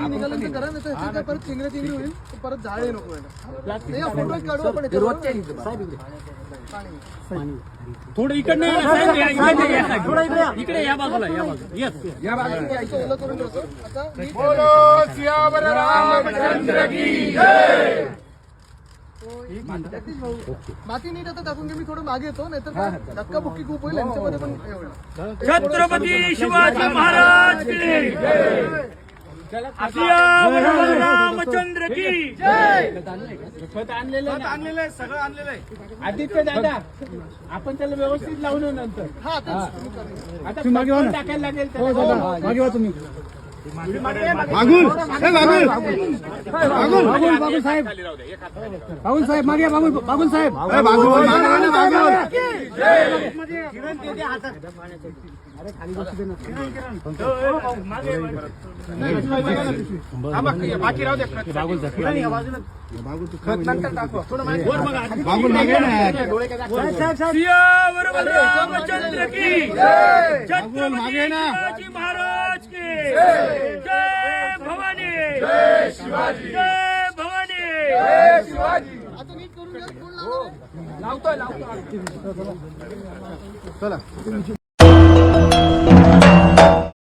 परत चिंगरे चिंगरी होईल परत जाळे नको काढू आपण थोडं इकडे इकडे या बाजूला या बाजूला बोलो सियावर रामचंद्र की जय. माती नीट आता टाकून घे. मी थोडं मागे येतो नाहीतर धक्काबुक्की खूप होईल यांच्यामध्ये पण छत्रपती शिवाजी महाराज की सियावर रामचंद्र की खत आणलेलं आहे सगळं आणलेलं आहे. आदित्य दादा आपण त्याला व्यवस्थित लावून नंतर आता मागे टाकायला लागेल मागे तुम्ही बागुल साहेब मागे बागुल साहेब बाकी राहू सियावर रामचंद्र की छत्रपती शिवाजी महाराज की जय भवानी जय शिवाजी जय भवानी जय शिवाजी. आता नीट करून घ्या. कोण लावणार आहे? लावतोय चला